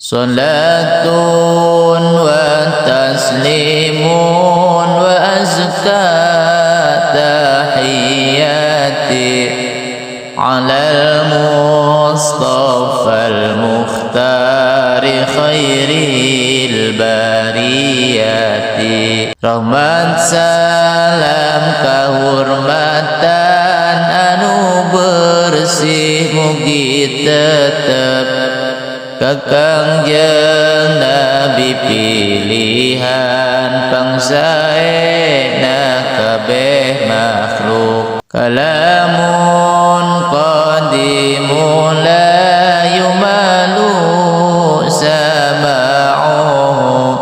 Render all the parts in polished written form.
Salatun wa taslimun wa azka tahiyyati alal mustafal mukhtari khairil bariyati. Rahmat salam kahormatan anu bersih mugi tetep kakangjeng Nabi pilihan pangsaena kabeh makhluk. Kalamun qadimun la yumalu sama'uhu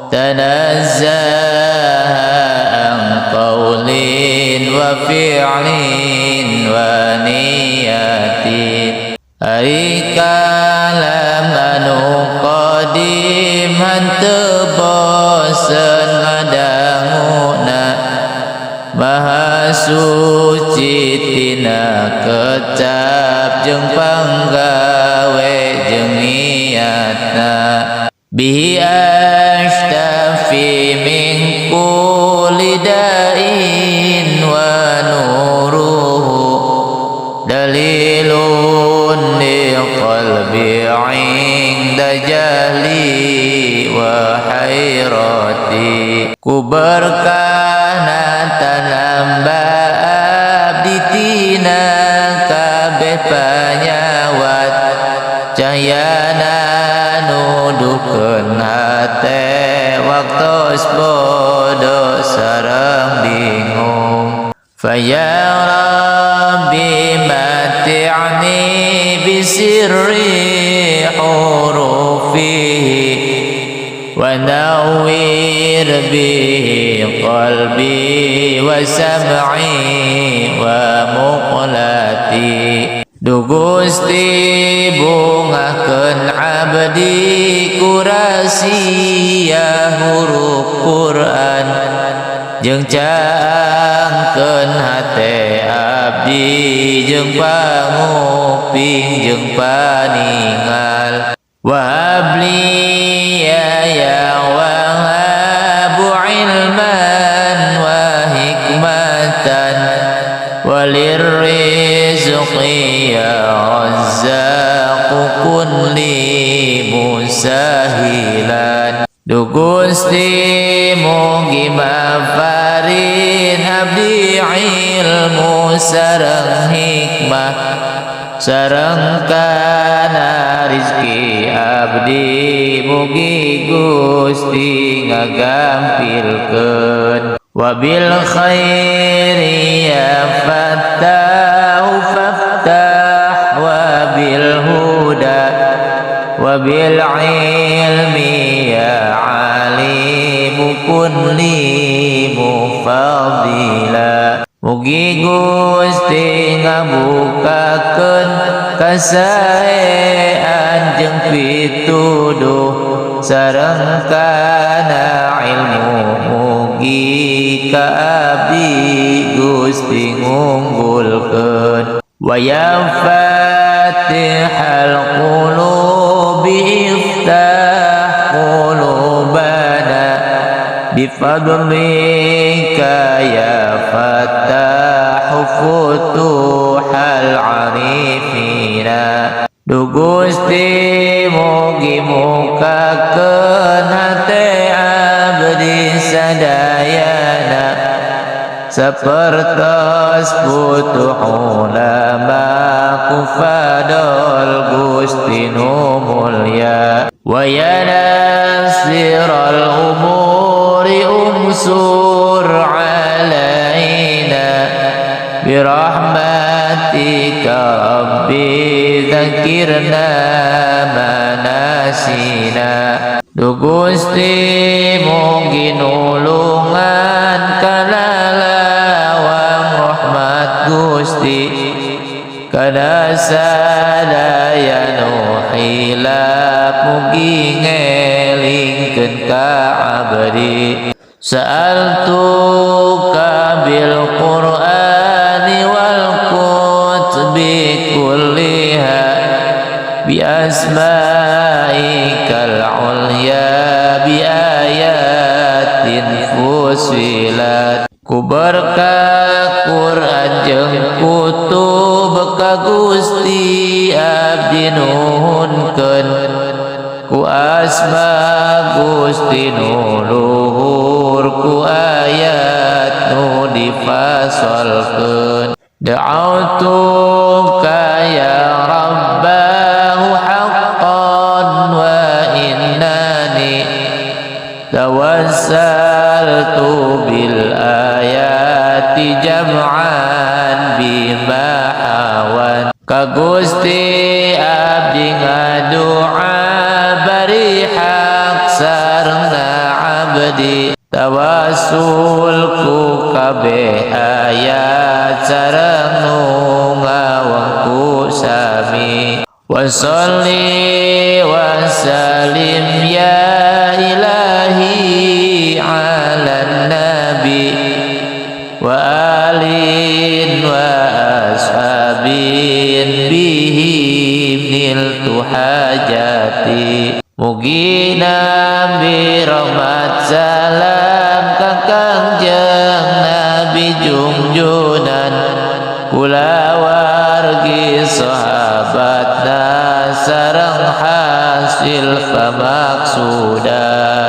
tanazzaha an qawlin wa fi'lin wa niyatin. Ari kalam anu qadim hanteu bosen ngadanguna, maha suci tina kecap jeung panggawe jeung niatna. Bihi ashtafi min kulli da'in wa nuruhu dalilun li qalbi 'inda jahli wa hayrati. Ku berkahna tanambah abdi tina kabeh panyawat, cahyana nuduhkeun hate waktos bodoh sareng bingung. Faya Rabbi mati'ni bisirri hurufihi wa nawwir bihi qalbi wa sam'i wa muqlati. Duh Gusti bungahkeun abdi kurasia huruf Quran, jeung caangkeun hate abdi jeung panguping jeung paningal. Wahabli ya wahabu ilman wa hikmatan walirrizqi ya razzaqu kulli musahilan. Duh Gusti mugi maparin abdi ilmu sareng hikmah, sareng kana rizki abdi mugi Gusti ngagampilkeun. Wabil khairi ya fattahu faftah wabil huda wabil ilmi ya alimu kulli mufadila. Mugi Gusti ngabukakeun kasaean jeung pituduh sareng kana ilmu. Mugi ka abdi Gusti ngunggulkeun. Wa ya fatihal qulubi iftah qulubana bifadlika ya fattahu futuhal arifina. Duh Gusti mugi mukakeun hate abdi sadayana sapertos futuh ulama kufadol Gusti nu mulya. Wa ya nasiral umuri umsur alaina birahmatika rabbi dzakirna manasina. Duh Gusti mugi nulungan kana lawang rahmat Gusti kana sadaya nu hilap mugi ngelingkeun ka abdi. Sa'altuka bil Qur'ani wal kutbi kulliha bi asma'i wasilat ku berkah Quran jeung kutub ka Gusti abdi nuhunkeun ku asma Gusti nu luhur ku ayat nu difasolkeun da'autuka ya rabbahu haqqan wa innani tawassaltu bil ayati jam'an bima hawan ka Gusti abdi ngadoa bari hak sareng abdi tawassul ku kabeh ayat sareng nu ngawengku sami wa sholli wa sallim ya ilahi ala nabi wa alin wa ashabin bihim niltu hajati mugi nabi rahmat salam kangjeng nabi junjunan kula wargi sahabatna sareng hasil pamaksudan